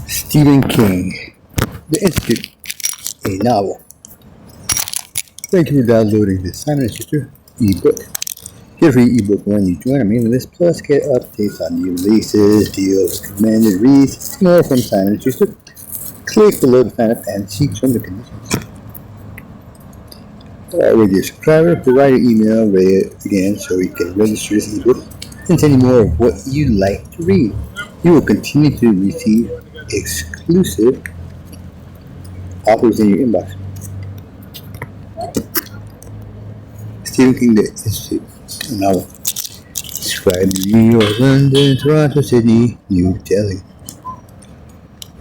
Stephen King, The Institute, a novel. Thank you for downloading this Simon & Schuster ebook. Get a free ebook when you join our mailing list, plus get updates on new releases, deals, recommended reads, and more from Simon & Schuster. Click below to sign up and see terms and conditions. Radio subscriber, provide your email, rate it again so you can register this ebook and send you more of what you like to read. You will continue to receive exclusive offers in your inbox. Stephen King, The Institute, a novel. Described in New York, London, Toronto, Sydney, New Delhi.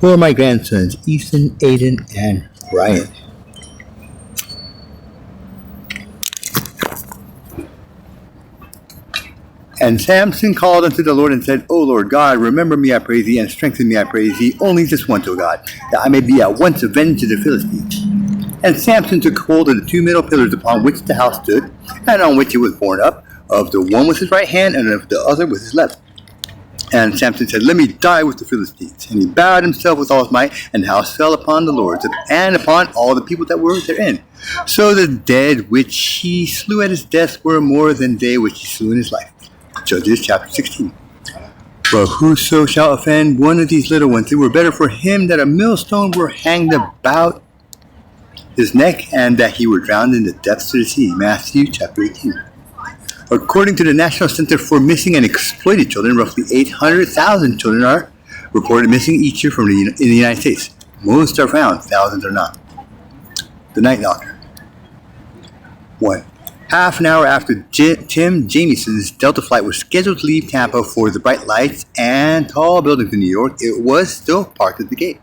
For my grandsons, Ethan, Aiden, and Ryan. And Samson called unto the Lord and said, O Lord God, remember me, I praise thee, and strengthen me, I praise thee, only this once, O God, that I may be at once avenged of the Philistines. And Samson took hold of the two middle pillars upon which the house stood, and on which it was borne up, of the one with his right hand, and of the other with his left. And Samson said, Let me die with the Philistines. And he bowed himself with all his might, and the house fell upon the lords, and upon all the people that were therein. So the dead which he slew at his death were more than they which he slew in his life. Judges chapter 16. But whoso shall offend one of these little ones, it were better for him that a millstone were hanged about his neck, and that he were drowned in the depths of the sea. Matthew chapter 18. According to the National Center for Missing and Exploited Children, roughly 800,000 children are reported missing each year in the United States. Most are found, thousands are not. The Night Knocker. 1. Half an hour after Tim Jamieson's Delta flight was scheduled to leave Tampa for the bright lights and tall buildings in New York, it was still parked at the gate.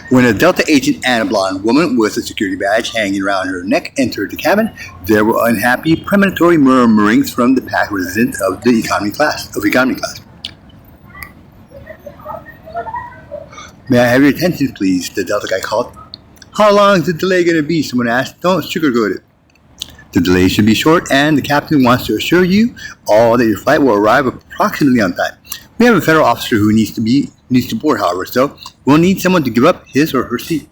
When a Delta agent and a blonde woman with a security badge hanging around her neck entered the cabin, there were unhappy, premonitory murmurings from the packed residents of the economy class. May I have your attention, please? The Delta guy called. How long is the delay going to be? Someone asked. Don't sugarcoat it. The delay should be short, and the captain wants to assure you all that your flight will arrive approximately on time. We have a federal officer who needs to board, however, so we'll need someone to give up his or her seat.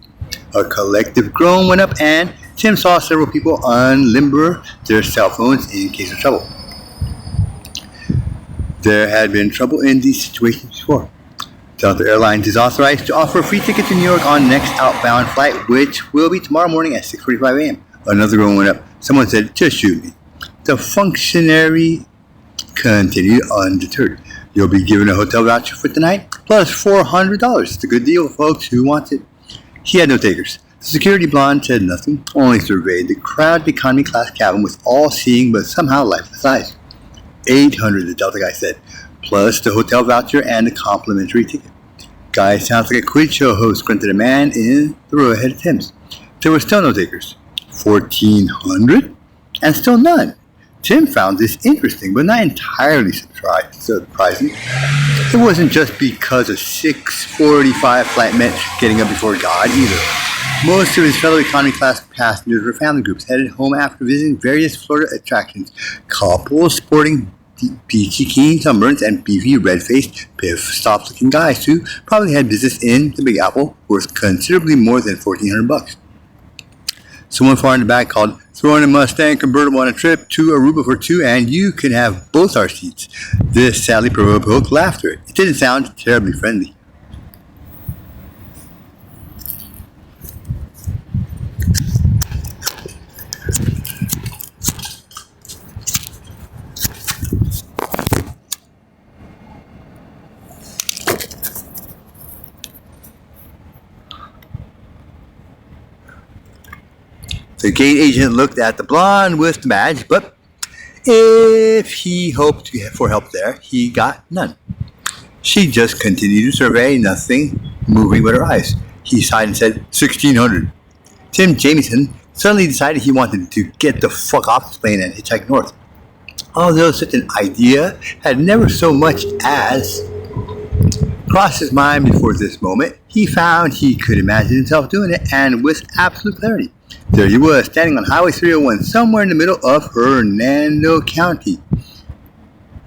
A collective groan went up, and Tim saw several people unlimber their cell phones in case of trouble. There had been trouble in these situations before. Delta Airlines is authorized to offer a free ticket to New York on next outbound flight, which will be tomorrow morning at 6:45 a.m. Another groan went up. Someone said, just shoot me. The functionary continued undeterred. You'll be given a hotel voucher for tonight, plus $400. It's a good deal, folks. Who wants it? He had no takers. The security blonde said nothing, only surveyed the crowded economy class cabin with all-seeing but somehow lifeless eyes. $800, the Delta guy said, plus the hotel voucher and a complimentary ticket. Guy sounds like a quiz show host, grunted a man in the row ahead of Tim's. There were still no takers. $1,400? And still none. Tim found this interesting, but not entirely surprising. It wasn't just because a 6:45 flight meant getting up before God either. Most of his fellow economy class passengers were family groups headed home after visiting various Florida attractions. Couples sporting peachy keen sunburns and beefy red-faced piff-stop-looking guys who probably had business in the Big Apple worth considerably more than $1,400. Someone far in the back called, Throw in a Mustang convertible on a trip to Aruba for two, and you can have both our seats. This sadly provoked laughter. It didn't sound terribly friendly. The gate agent looked at the blonde with the badge, but if he hoped for help there, he got none. She just continued to survey, nothing moving but her eyes. He sighed and said, $1,600. Tim Jamieson suddenly decided he wanted to get the fuck off the plane and hitchhike north. Although such an idea had never so much as crossed his mind before this moment, he found he could imagine himself doing it, and with absolute clarity. There he was, standing on Highway 301, somewhere in the middle of Hernando County,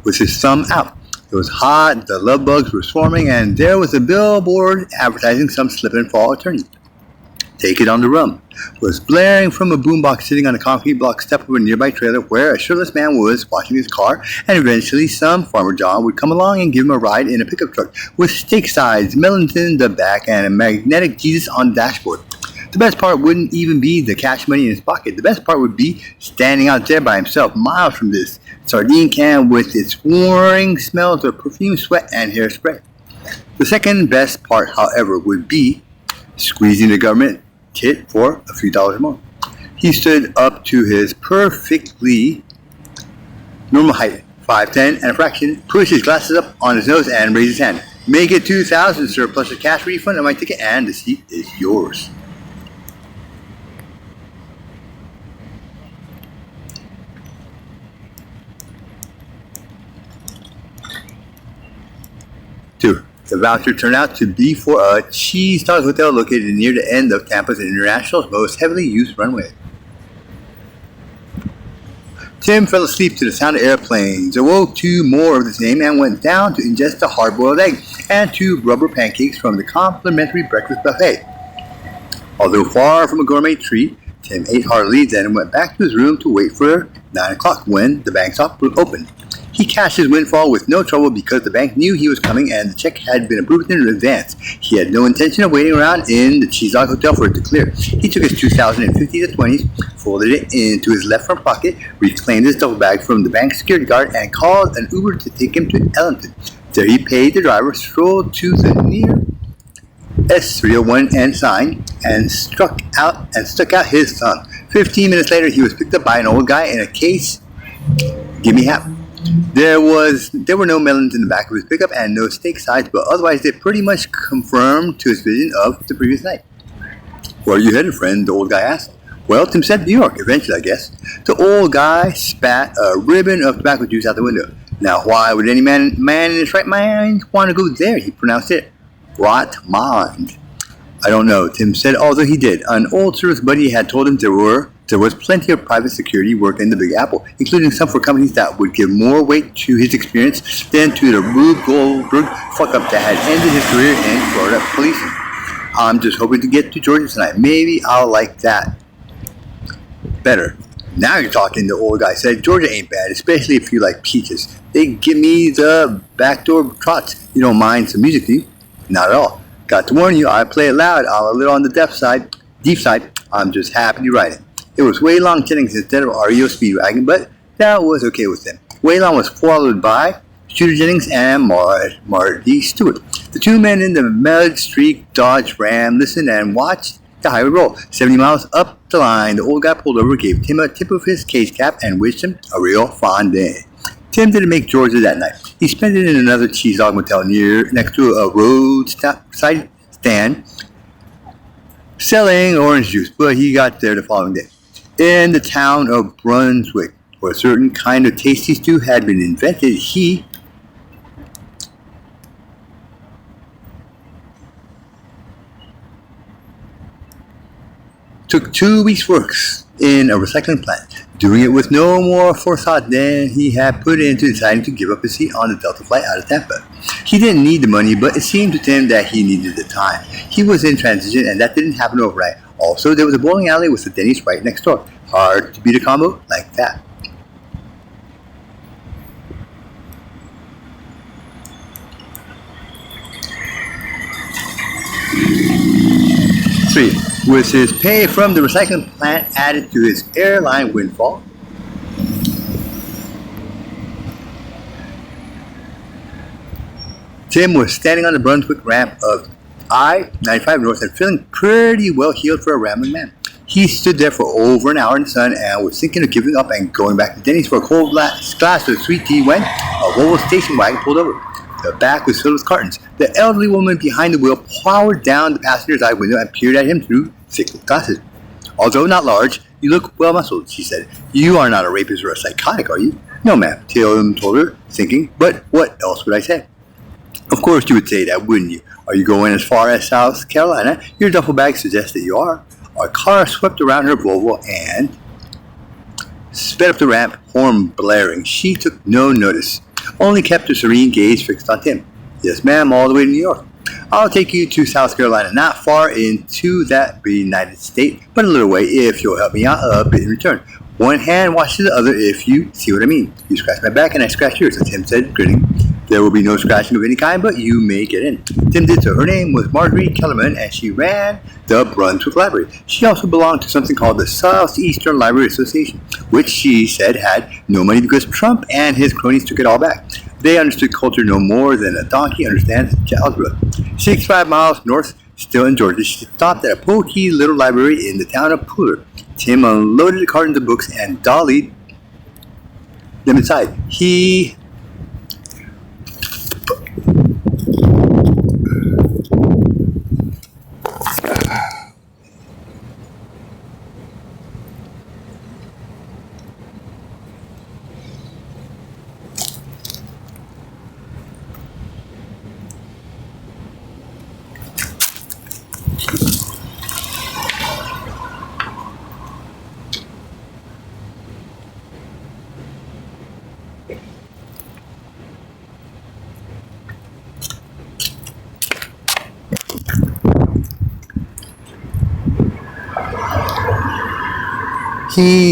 with his thumb out. It was hot, the love bugs were swarming, and there was a billboard advertising some slip and fall attorney. Take It on the Rum was blaring from a boombox sitting on a concrete block step of a nearby trailer where a shirtless man was washing his car, and eventually some Farmer John would come along and give him a ride in a pickup truck with steak sides, melons in the back, and a magnetic Jesus on the dashboard. The best part wouldn't even be the cash money in his pocket. The best part would be standing out there by himself, miles from this sardine can with its warring smells of perfume, sweat, and hairspray. The second best part, however, would be squeezing the government tit for a few dollars more. He stood up to his perfectly normal height, 5'10" and a fraction, pushed his glasses up on his nose, and raised his hand. Make it $2,000, sir, plus a cash refund of my ticket, and the seat is yours. Two. The voucher turned out to be for a Cheese Dog hotel located near the end of Tampa's International's most heavily used runway. Tim fell asleep to the sound of airplanes, awoke to more of the same, and went down to ingest a hard-boiled egg and 2 rubber pancakes from the complimentary breakfast buffet. Although far from a gourmet treat, Tim ate heartily, then went back to his room to wait for 9 o'clock when the bank shop would open. He cashed his windfall with no trouble because the bank knew he was coming and the check had been approved in advance. He had no intention of waiting around in the Cheese Dog Hotel for it to clear. He took his 2,050 to 20s, folded it into his left front pocket, reclaimed his duffel bag from the bank security guard, and called an Uber to take him to Ellington. There he paid the driver, strolled to the near S301N sign, and stuck out his thumb. 15 minutes later, he was picked up by an old guy in a case. Gimme half. There were no melons in the back of his pickup and no steak sides, but otherwise they pretty much confirmed to his vision of the previous night. Where are you headed, friend? The old guy asked. Well, Tim said New York, eventually, I guess. The old guy spat a ribbon of tobacco juice out the window. Now, why would any man in his right mind want to go there? He pronounced it rot mind. I don't know, Tim said, although he did. An old service buddy had told him there was plenty of private security work in the Big Apple, including some for companies that would give more weight to his experience than to the Rube Goldberg fuck-up that had ended his career in Florida policing. I'm just hoping to get to Georgia tonight. Maybe I'll like that better. Now you're talking, the old guy said. Georgia ain't bad, especially if you like peaches. They give me the backdoor trots. You don't mind some music, do you? Not at all. Got to warn you, I play it loud. I'm a little on the deep side. I'm just happy to ride it. It was Waylon Jennings instead of REO Speedwagon, but that was okay with him. Waylon was followed by Shooter Jennings and Marty Stewart. The two men in the mud-streaked Dodge Ram listened and watched the highway roll. 70 miles up the line, the old guy pulled over, gave Tim a tip of his cage cap, and wished him a real fond day. Tim didn't make Georgia that night. He spent it in another Cheese Dog motel next to a roadside stand selling orange juice, but he got there the following day. In the town of Brunswick, where a certain kind of tasty stew had been invented, he took 2 weeks' work in a recycling plant, doing it with no more forethought than he had put into deciding to give up his seat on the Delta flight out of Tampa. He didn't need the money, but it seemed to Tim that he needed the time. He was in transition, and that didn't happen overnight. Also, there was a bowling alley with a Denny's right next door. Hard to beat a combo like that. 3. Was his pay from the recycling plant added to his airline windfall? Tim was standing on the Brunswick ramp of I-95 North and feeling pretty well healed for a rambling man. He stood there for over an hour in the sun and was thinking of giving up and going back to Denny's for a cold glass of sweet tea when a Volvo station wagon pulled over. The back was filled with cartons. The elderly woman behind the wheel powered down the passenger side window and peered at him through thick glasses. Although not large, you look well muscled, she said. You are not a rapist or a psychotic, are you? No, ma'am, Tim told her, thinking, but what else would I say? Of course you would say that, wouldn't you? Are you going as far as South Carolina? Your duffel bag suggests that you are. Our car swept around her Volvo and sped up the ramp, horn blaring. She took no notice. only kept a serene gaze fixed on Tim. Yes, ma'am, all the way to New York. I'll take you to South Carolina, not far into that United States, but a little way if you'll help me out a bit in return. One hand washes the other if you see what I mean. You scratch my back and I scratch yours, Tim said, grinning. There will be no scratching of any kind, but you may get in. Tim did so. Her name was Marjorie Kellerman, and she ran the Brunswick Library. She also belonged to something called the Southeastern Library Association, which she said had no money because Trump and his cronies took it all back. They understood culture no more than a donkey understands algebra. 65 miles north, still in Georgia, she stopped at a pokey little library in the town of Pooler. Tim unloaded the cartons of books and dollied them inside. He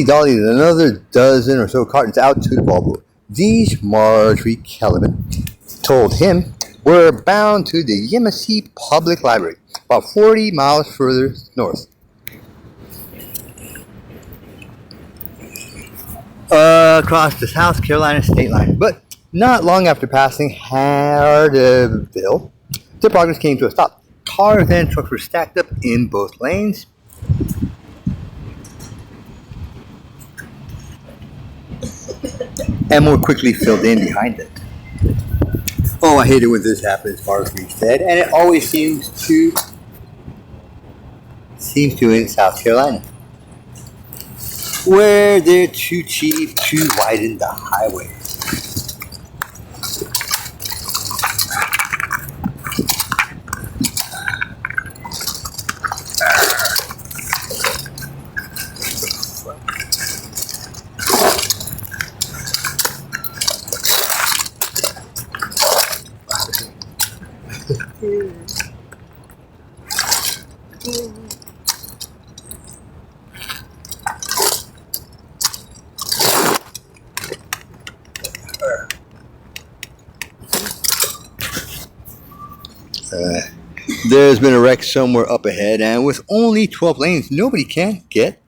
dollied another dozen or so cartons out to the ballroom. These, Marjorie Kellerman told him, were bound to the Yemassee Public Library, about 40 miles further north. Across the South Carolina state line. But not long after passing Hardeville, the progress came to a stop. Cars and trucks were stacked up in both lanes. And more quickly filled in behind it. Oh, I hate it when this happens, Marjorie said, and it always seems to in South Carolina, where they're too cheap to widen the highway. There's been a wreck somewhere up ahead, and with only 12 lanes, nobody can get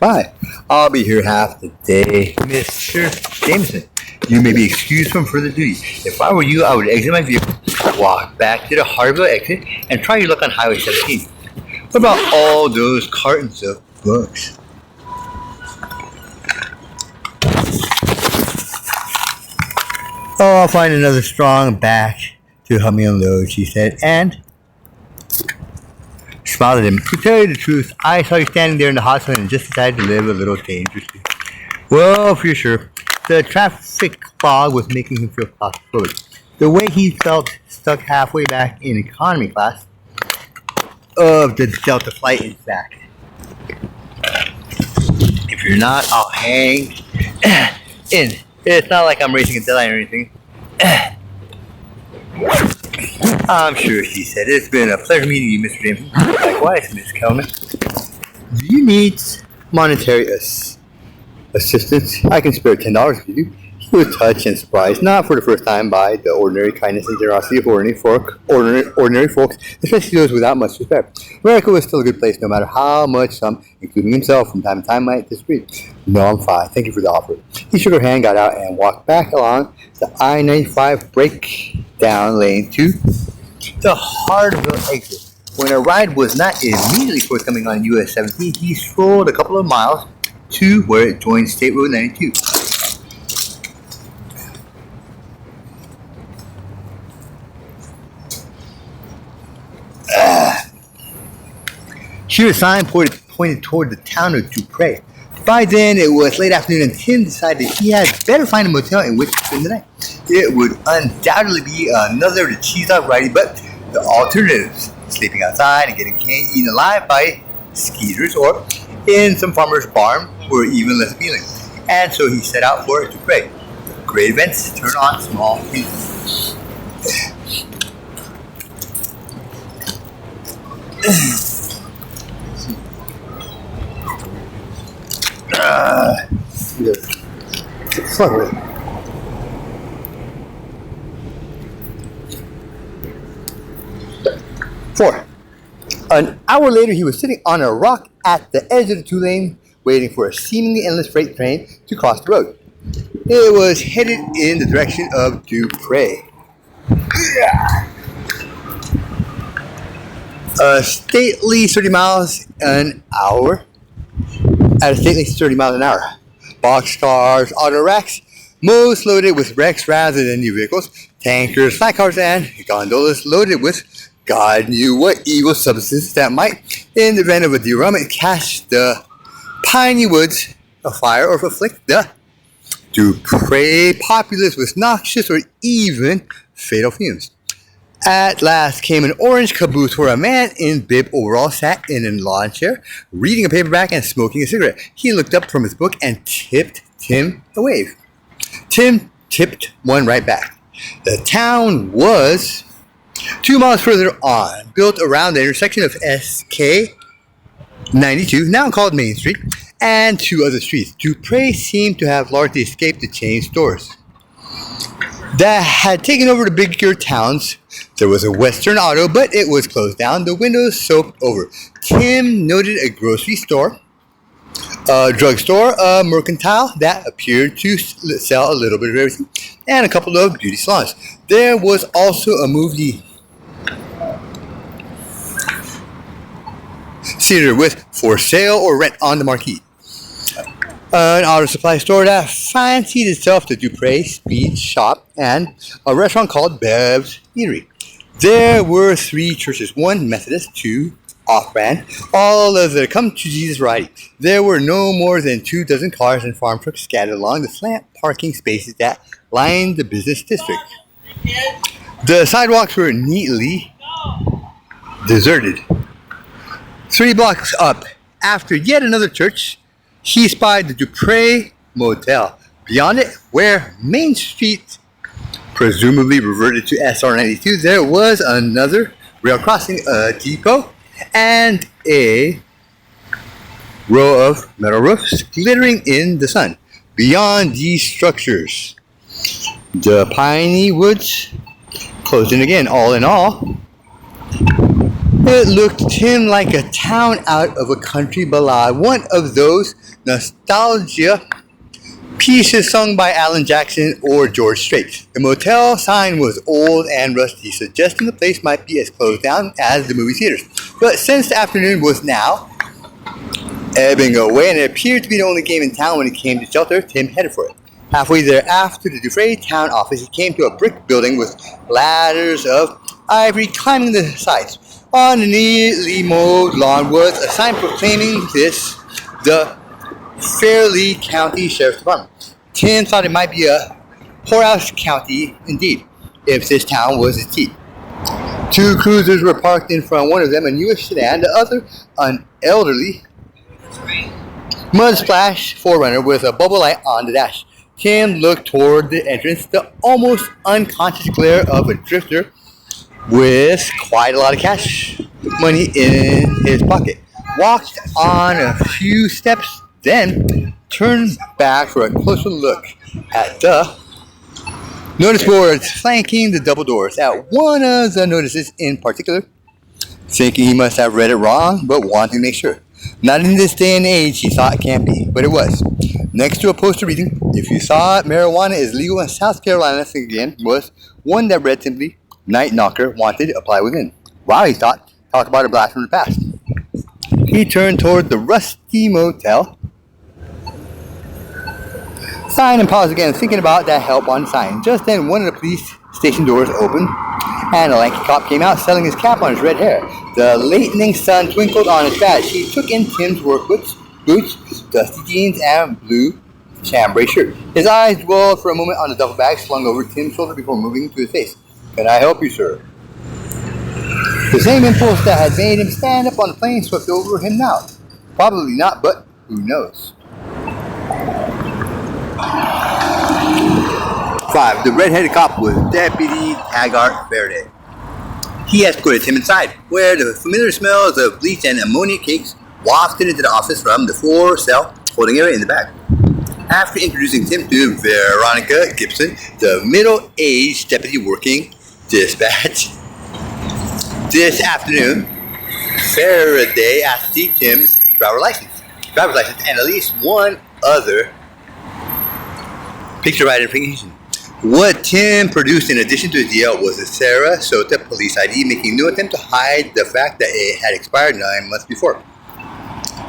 by. I'll be here half the day, Mr. Jameson. You may be excused from further duty. If I were you, I would exit my vehicle, walk back to the Harville exit, and try your luck on Highway 17. What about all those cartons of books? Oh, I'll find another strong back to help me unload, she said, and smiled at him. To tell you the truth, I saw you standing there in the hot sun and just decided to live a little dangerously. Well, if you're sure, the traffic fog was making him feel claustrophobic. The way he felt stuck halfway back in economy class of the Delta flight, in fact. If you're not, I'll hang in. It's not like I'm racing a deadline or anything. I'm sure, she said. It's been a pleasure meeting you, Mr. Jameson. Likewise, Miss Kellerman. Do you need monetary assistance? I can spare $10 if you do. He was touched and surprised, not for the first time, by the ordinary kindness and generosity of ordinary folks, especially those without much to spare. America was still a good place, no matter how much some, including himself, from time to time might disagree. No, I'm fine. Thank you for the offer. He shook her hand, got out, and walked back along the I-95 breakdown lane to the Hardeville exit. When a ride was not immediately forthcoming on US 17, he strolled a couple of miles to where it joins State Road 92. Shearer's sign pointed toward the town of Dupre. By then, it was late afternoon, and Tim decided he had better find a motel in which to spend the night. It would undoubtedly be another to cheese out variety, but the alternatives, sleeping outside and getting eaten alive by skeeters or in some farmer's barn, were even less appealing. And so he set out for Dupre. great events turn on small things. Fuck with it. 4. An hour later, he was sitting on a rock at the edge of the 2-lane, waiting for a seemingly endless freight train to cross the road. It was headed in the direction of Dupre. A stately 30 miles an hour. At a stately 30 miles an hour. Boxcars, auto racks, most loaded with wrecks rather than new vehicles, tankers, flat cars, and gondolas loaded with God knew what evil substances that might, in the event of a derailment, catch the piney woods afire or afflict the Dupre populace with noxious or even fatal fumes. At last came an orange caboose where a man in bib overalls sat in a lawn chair, reading a paperback and smoking a cigarette. He looked up from his book and tipped Tim a wave. Tim tipped one right back. The town was 2 miles further on, built around the intersection of SK 92, now called Main Street, and 2 other streets. Dupre seemed to have largely escaped the chain stores that had taken over the bigger towns. There was a Western Auto, but it was closed down, the windows soaked over. Tim noted a grocery store, a drugstore, a mercantile that appeared to sell a little bit of everything, and a couple of beauty salons. There was also a movie theater with for sale or rent on the marquee. An auto supply store that fancied itself the Dupre Speed Shop, and a restaurant called Bev's Eatery. There were 3 churches, 1 Methodist, 2 off-brand, all of the come to Jesus variety. There were no more than 24 cars and farm trucks scattered along the slant parking spaces that lined the business district. The sidewalks were neatly deserted. 3 blocks up, after yet another church, he spied the Dupre Motel. Beyond it, where Main Street presumably reverted to SR 92, there was another rail crossing, a depot, and a row of metal roofs glittering in the sun. Beyond these structures, the piney woods closed in again. All in all, it looked to him like a town out of a country ballad, one of those nostalgia pieces sung by Alan Jackson or George Strait. The motel sign was old and rusty, suggesting the place might be as closed down as the movie theaters. But since the afternoon was now ebbing away and it appeared to be the only game in town when it came to shelter, Tim headed for it. Halfway there, after the Dupre town office, he came to a brick building with ladders of ivory climbing the sides. On the neatly mowed lawn was a sign proclaiming this the Fairleigh County Sheriff's Department. Tim thought it might be a poorhouse county indeed, if this town was its seat. 2 cruisers were parked in front, one of them a newish sedan, the other an elderly mud splash 4Runner with a bubble light on the dash. Tim looked toward the entrance, the almost unconscious glare of a drifter with quite a lot of cash money in his pocket. Walked on a few steps, then turned back for a closer look at the notice boards flanking the double doors. At one of the notices in particular, thinking he must have read it wrong, but wanting to make sure. Not in this day and age, he thought it can't be, but it was. Next to a poster reading, "If you saw it, marijuana is legal in South Carolina," again, was one that read simply, "Night Knocker, wanted, apply within." Wow, he thought, talk about a blast from the past. He turned toward the rusty motel sign and paused again, thinking about that help on the sign. Just then, one of the police station doors opened, and a lanky cop came out, selling his cap on his red hair. The lightning sun twinkled on his badge. He took in Tim's work boots, dusty jeans, and blue chambray shirt. His eyes dwelled for a moment on the duffel bag slung over Tim's shoulder before moving to his face. "Can I help you, sir?" The same impulse that had made him stand up on the plane swept over him now. Probably not, but who knows? 5. The red-headed cop was Deputy Taggart Faraday. He escorted him inside, where the familiar smells of bleach and ammonia cakes wafted into the office from the 4-cell holding area in the back. After introducing Tim to Veronica Gibson, the middle-aged deputy working dispatch, this afternoon, Faraday asked to see Tim's driver's license, and at least one other picture identification. What Tim produced in addition to the deal was a Sarasota police ID, making no attempt to hide the fact that it had expired 9 months before.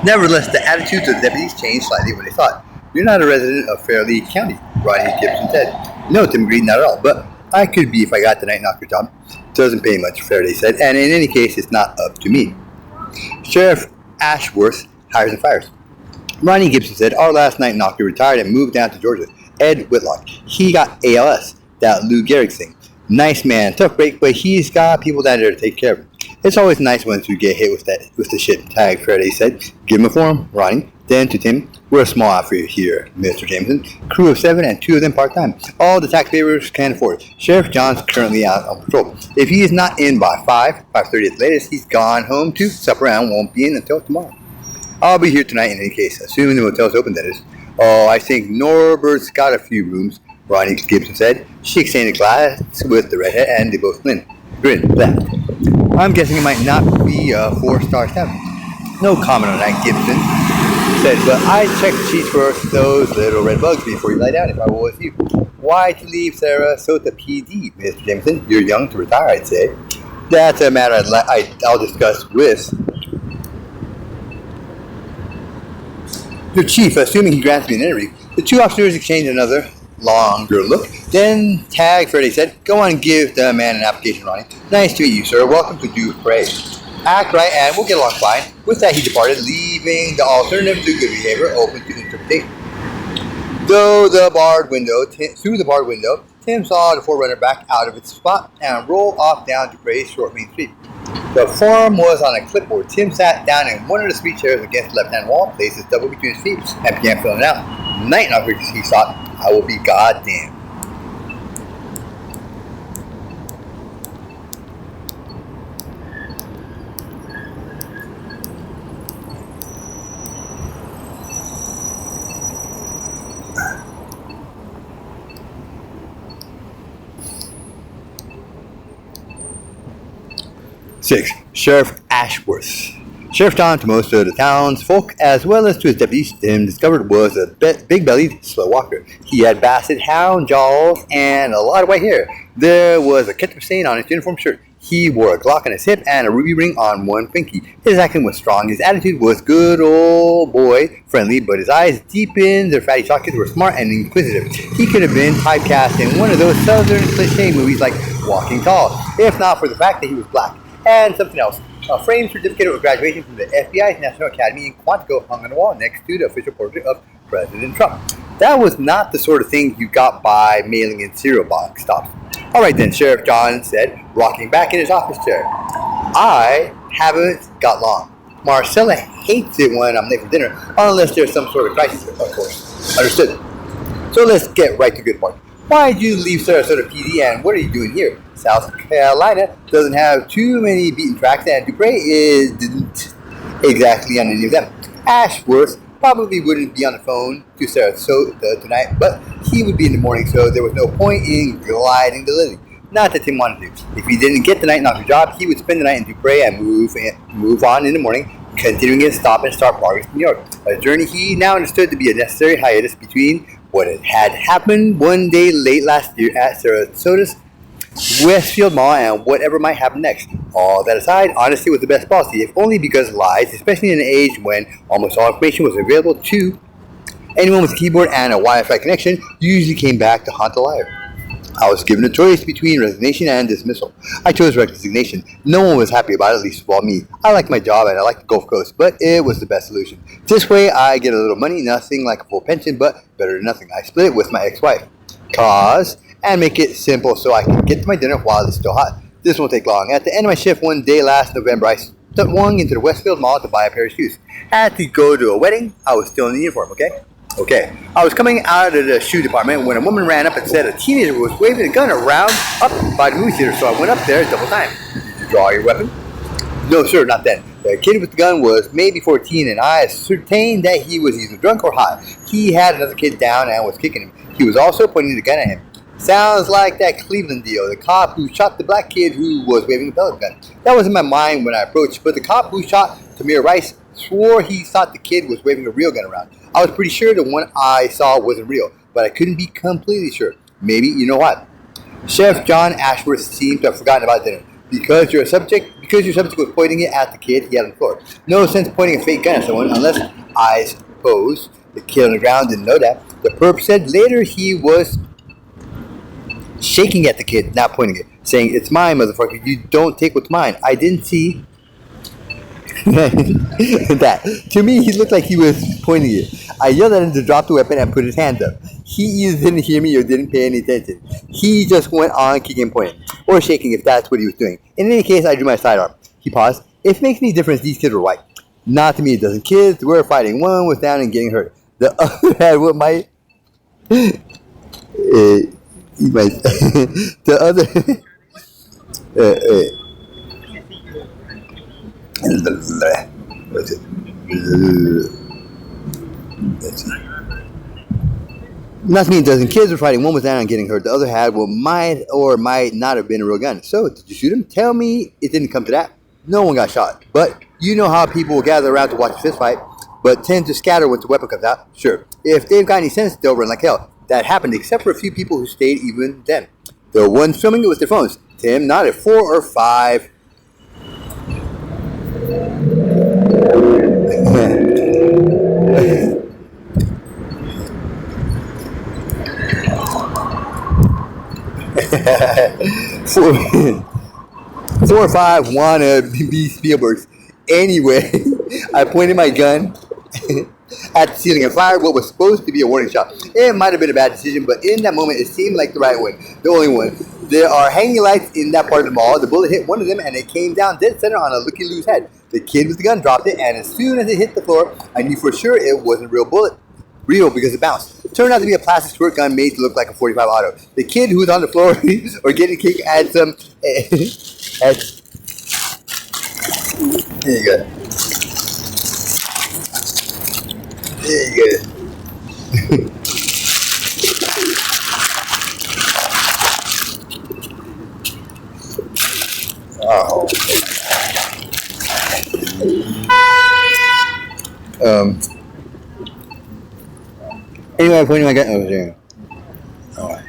Nevertheless, the attitudes of the deputies changed slightly when they thought, "You're not a resident of Fairleigh County," Ronnie Gibson said. "No," Tim agreed, "not at all, but I could be if I got the night knocker job. Doesn't pay much," Faraday said, "and in any case, it's not up to me. Sheriff Ashworth hires and fires." Ronnie Gibson said, "Our last night knocker retired and moved down to Georgia. Ed Whitlock. He got ALS, that Lou Gehrig thing. Nice man, tough break, but he's got people down there to take care of him. It's always nice once you get hit with the shit," Tag Faraday said. "Give him a form, Ronnie." Then to Tim, "We're a small outfit here, Mr. Jameson. Crew of 7 and 2 of them part-time. All the taxpayers can afford. Sheriff John's currently out on patrol. If he is not in by 5:30 at the latest, he's gone home to supper and won't be in until tomorrow. I'll be here tonight in any case, assuming the hotel's open, that is." "Oh, I think Norbert's got a few rooms," Ronnie Gibson said. She exchanged a glass with the redhead and they both grinned. Laughed. "I'm guessing it might not be a 4-star tavern." "No comment on that," Gibson said, "but I check the sheets for those little red bugs before you lie down if I were with you. Why'd you leave Sarasota PD, Mr. Jameson? You're young to retire, I'd say." "That's a matter I'll discuss with your chief, assuming he grants me an interview." The two officers exchanged another longer look. Then Tag Faraday said, "Go on and give the man an application, Ronnie. Nice to meet you, sir. Welcome to Dupre. Act right and we'll get along fine." With that, he departed, leaving the alternative to good behavior open to interpretation. Through the barred window, Tim saw the 4Runner back out of its spot and roll off down Dupre's short main street. The form was on a clipboard. Tim sat down in one of the street chairs against the left-hand wall, placed his double between his feet, and began filling it out. "Night knockers," he thought. "I will be goddamn." Six. Sheriff Ashworth. Sheriff John, to most of the townsfolk, as well as to his deputies, Tim discovered was a big-bellied, slow walker. He had basset hound jaws and a lot of white hair. There was a ketchup stain on his uniform shirt. He wore a Glock on his hip and a ruby ring on one pinky. His accent was strong. His attitude was good old boy friendly, but his eyes, deep in their fatty sockets, were smart and inquisitive. He could have been typecast in one of those southern cliché movies like Walking Tall, if not for the fact that he was black. And something else. A framed certificate of graduation from the FBI's National Academy in Quantico hung on the wall next to the official portrait of President Trump. That was not the sort of thing you got by mailing in cereal box stops. "All right then," Sheriff John said, rocking back in his office chair. "I haven't got long. Marcella hates it when I'm late for dinner, unless there's some sort of crisis, of course." "Understood. So let's get right to the good part. Why did you leave Sarasota PD and what are you doing here? South Carolina doesn't have too many beaten tracks and Dupre didn't exactly on any of them. Ashworth probably wouldn't be on the phone to Sarasota tonight, but he would be in the morning, so there was no point in gliding the lily. Not that Tim wanted to. If he didn't get the night knocker job, he would spend the night in Dupre and move on in the morning, continuing his stop and start progress to New York. A journey he now understood to be a necessary hiatus between what had happened one day late last year at Sarasota's Westfield Mall and whatever might happen next. All that aside, honesty was the best policy, if only because lies, especially in an age when almost all information was available to anyone with a keyboard and a Wi-Fi connection, usually came back to haunt the liar. I was given a choice between resignation and dismissal. I chose resignation. No one was happy about it, at least of all me. I like my job and I like the Gulf Coast, but it was the best solution. This way I get a little money, nothing like a full pension, but better than nothing. I split it with my ex-wife. And make it simple so I can get to my dinner while it's still hot. This won't take long. At the end of my shift one day last November, I swung into the Westfield Mall to buy a pair of shoes. Had to go to a wedding. I was still in the uniform, okay? Okay, I was coming out of the shoe department when a woman ran up and said a teenager was waving a gun around up by the movie theater, so I went up there double time. Did you draw your weapon? No, sir, not then. The kid with the gun was maybe 14, and I ascertained that he was either drunk or high. He had another kid down and was kicking him. He was also pointing the gun at him. Sounds like that Cleveland deal, the cop who shot the black kid who was waving a pellet gun. That was in my mind when I approached, but the cop who shot Tamir Rice swore he thought the kid was waving a real gun around. I was pretty sure the one I saw wasn't real, but I couldn't be completely sure. Maybe, you know what? Sheriff John Ashworth seemed to have forgotten about dinner. Because your subject was pointing it at the kid he had on the floor. No sense pointing a fake gun at someone unless, I suppose, the kid on the ground didn't know that. The perp said later he was shaking at the kid, not pointing it, saying, "It's mine, motherfucker. You don't take what's mine." I didn't see that. To me, he looked like he was pointing it. I yelled at him to drop the weapon and put his hand up. He either didn't hear me or didn't pay any attention. He just went on kicking and pointing, or shaking if that's what he was doing. In any case, I drew my sidearm. He paused. If it makes any difference, these kids were white. Not to me, it doesn't. Kids were fighting. One was down and getting hurt. The other had what might... he might... the other... Not to me, a dozen kids were fighting. One was down and getting hurt. The other had what might or might not have been a real gun. So, did you shoot him? Tell me it didn't come to that. No one got shot. But you know how people will gather around to watch a fist fight, but tend to scatter once the weapon comes out? Sure. If they've got any sense, they'll run like hell. That happened except for a few people who stayed even then. The ones filming it with their phones. Tim nodded 4 or 5. 4 or 5 wanna be Spielbergs. Anyway, I pointed my gun at the ceiling and fired what was supposed to be a warning shot. It might have been a bad decision, but in that moment it seemed like the right one. The only one. There are hanging lights in that part of the mall. The bullet hit one of them and it came down dead center on a looky-loo's head. The kid with the gun dropped it, and as soon as it hit the floor, I knew for sure it wasn't a real bullet. Real because it bounced. It turned out to be a plastic squirt gun made to look like a .45 auto. The kid who was on the floor or getting kicked had some... There you go. There you go. Oh. Anyway, I'm pointing my gun over there. Alright.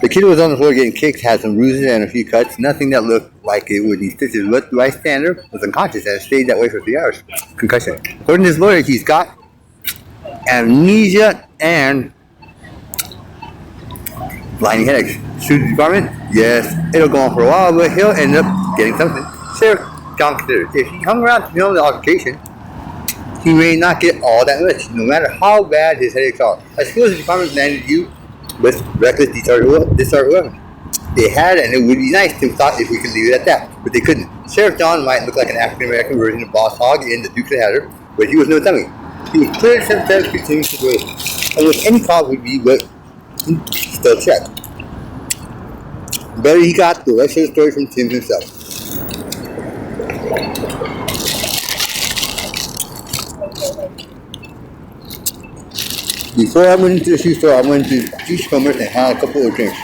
The kid who was on the floor getting kicked had some bruises and a few cuts. Nothing that looked like it would need stitches. But the bystander was unconscious and stayed that way for 3 hours. Concussion. According to his lawyer, he's got amnesia and blinding headaches. Shoot the department? Yes. It'll go on for a while, but he'll end up getting something. Sheriff John considered. If he hung around to film the altercation, he may not get all that much, no matter how bad his headaches are. I suppose the department landed you with reckless discharge of weapon. They had, and it would be nice to thought if we could leave it at that, but they couldn't. Sheriff John might look like an African-American version of Boss Hogg in The Dukes of Hazzard, but he was no dummy. He was clearly sympathetic to Tim's situation, and with any cause would be what still check. Better he got the rest of the story from Tim himself. Before I went into the shoe store, I went to Juice Commerce and had a couple of drinks.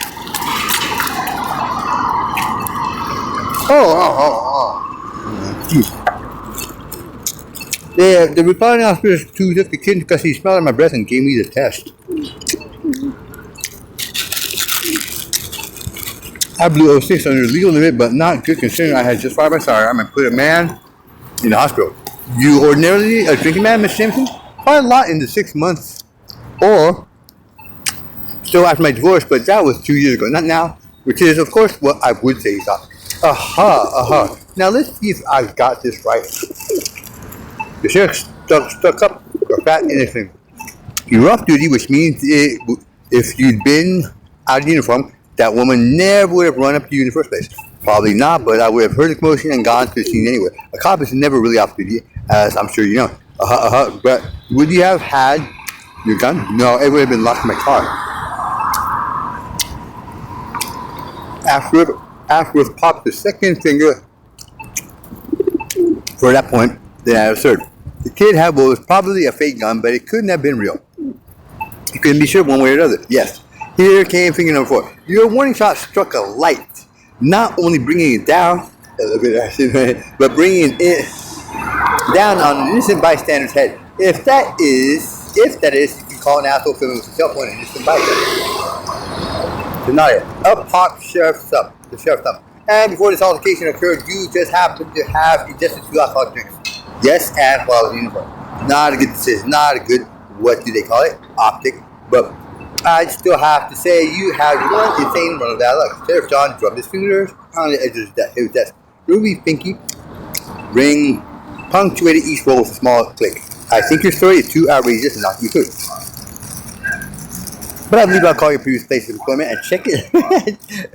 The reporting officer took the kid because he smelled my breath and gave me the test. I blew 06 under the legal limit, but not good considering I had just fired my sidearm and put a man in the hospital. You ordinarily a drinking man, Mr. Simpson? Quite a lot in the 6 months. Or still after my divorce, but that was 2 years ago, not now. Which is, of course, what I would say he thought. Now let's see if I've got this right. The sheriff stuck up your fat innocent. You're off duty, which means if you'd been out of uniform, that woman never would have run up to you in the first place. Probably not, but I would have heard the commotion and gone to the scene anyway. A cop is never really off duty, as I'm sure you know. But would you have had Your gun? No, it would have been locked in my car. Ashworth popped the second finger for that point. Then I absurd. The kid had what was probably a fake gun, but it couldn't have been real. He couldn't be sure one way or another. Yes. Here came finger number 4. Your warning shot struck a light, not only bringing it down, but bringing it down on an innocent bystander's head. If that is, you can call an asshole filming with a cell phone an innocent bystander. Denial. Up popped the sheriff's thumb. And before this altercation occurred, you just happened to have ingested 2 alcoholic drinks. Yes, and while in uniform. Not a good decision. Not a good, what do they call it? Optic. But I still have to say you had one insane run of bad luck. Sheriff John drummed his fingers on the edge of his desk. Ruby Pinky ring punctuated each roll with a small click. I think your story is too outrageous and not to be true. But I believe I'll call your previous place of employment and check it.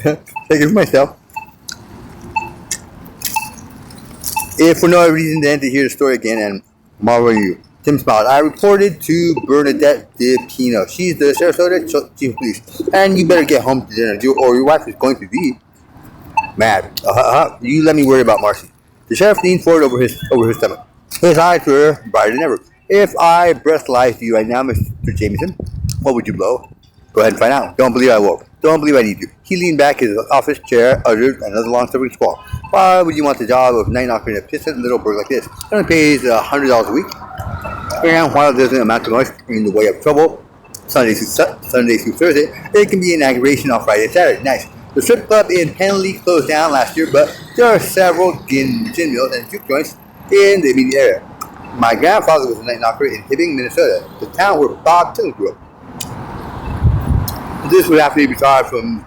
Check it for myself. If for no other reason than to hear the story again and marvel you. Tim smiled. I reported to Bernadette DePino. She's the Sarasota Chief of Police. And you better get home to dinner, or your wife is going to be mad. You let me worry about Marcy. The sheriff leaned forward over his stomach. His eyes were brighter than ever. If I breathalyzed you right now, Mr. Jameson, what would you blow? Go ahead and find out. Don't believe I will. Don't believe I need you. He leaned back his office chair, uttered another long-suffering squall. Why would you want the job of night knocker in a pissant little burg like this? It only pays $100 a week. And while it doesn't amount to much in the way of trouble, Sunday through Thursday, it can be an aggravation on Friday and Saturday. Nice. The strip club in Henley closed down last year, but there are several gin mills and juke joints in the immediate area. My grandfather was a night knocker in Hibbing, Minnesota, the town where Bob Dylan grew up. This would have to be retired from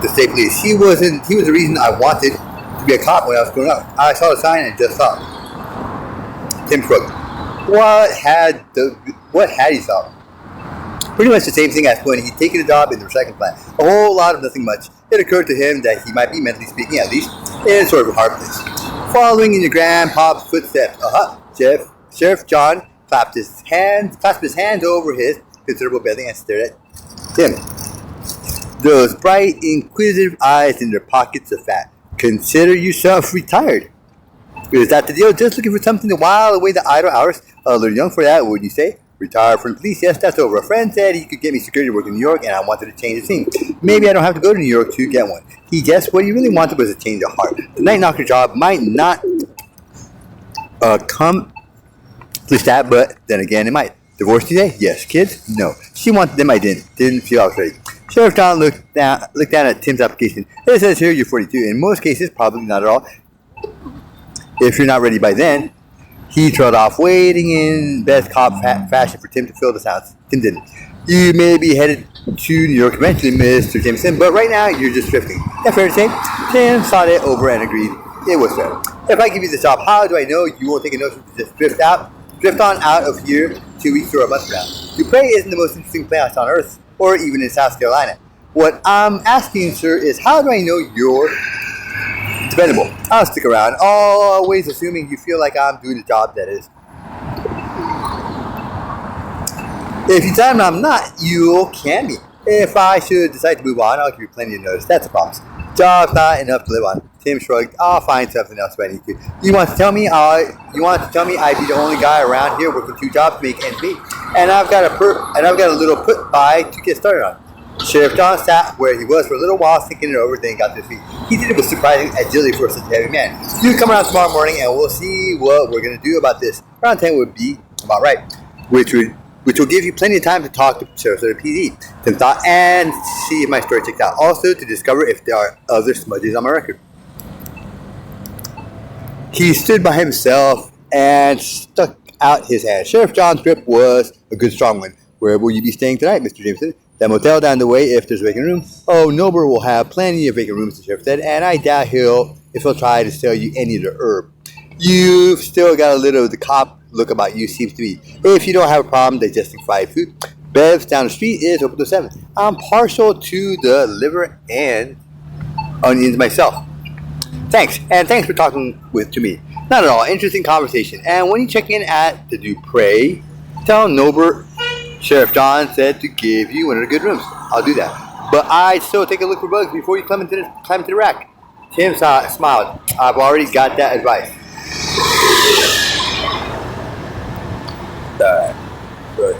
the state police. He was the reason I wanted to be a cop when I was growing up. I saw the sign and just thought. Tim shrugged. What had he thought? Pretty much the same thing as when he'd taken a job in the recycling plant. A whole lot of nothing much. It occurred to him that he might be, mentally speaking at least, in sort of a hard place. Following in your grandpa's footsteps. Sheriff John clasped his hands over his considerable belly and stared at Tim. Those bright, inquisitive eyes in their pockets of fat. Consider yourself retired. Is that the deal? Just looking for something to while away the idle hours? A little young for that, wouldn't you say? Retired from the police? Yes, that's over. A friend said he could get me security work in New York, and I wanted to change the scene. Maybe I don't have to go to New York to get one. He guessed what he really wanted was a change of heart. The night knocker job might not come with that, but then again, it might. Divorced today? Yes. Kids? No. She wanted them, I didn't. Didn't feel I was ready. Sheriff John looked down at Tim's application. It says here you're 42. In most cases, probably not at all. If you're not ready by then, he trailed off, waiting in best cop fashion for Tim to fill the silence. Tim didn't. You may be headed to New York eventually, Mr. Jameson, but right now you're just drifting. That's fair to say. Tim thought it over and agreed. It was fair. If I give you the job, how do I know you won't take a notion to just drift on out of here 2 weeks or a month from now? Dupre isn't the most interesting place on earth, or even in South Carolina. What I'm asking, sir, is how do I know you're dependable? I'll stick around, always assuming you feel like I'm doing the job, that is. If you tell me I'm not, you can be. If I should decide to move on, I'll give you plenty of notice. That's a promise. Job's not enough to live on. Tim shrugged. I'll find something else if I need to. You want to tell me I'd be the only guy around here working 2 jobs to make ends meet, and I've got a little put by to get started on. Sheriff John sat where he was for a little while, thinking it over, then got to his feet. He did it with surprising agility for such a heavy man. You come around tomorrow morning, and we'll see what we're going to do about this. Around 10 would be about right, which will give you plenty of time to talk to Sarasota PD, Tim thought, and see if my story checked out. Also, to discover if there are other smudges on my record. He stood by himself and stuck out his hand. Sheriff John's grip was a good strong one. Where will you be staying tonight, Mr. Jameson? That motel down the way if there's a vacant room. Oh, Nober will have plenty of vacant rooms, the sheriff said, and I doubt he'll try to sell you any of the herb. You've still got a little of the cop look about you, seems to be. If you don't have a problem digesting fried food, Bev's down the street is open till 7. I'm partial to the liver and onions myself. Thanks, and thanks for talking to me. Not at all. Interesting conversation. And when you check in at the Dupre, tell Nober Sheriff John said to give you one of the good rooms. I'll do that. But I'd still take a look for bugs before you climb into the rack. Tim smiled. I've already got that advice. Alright. Good.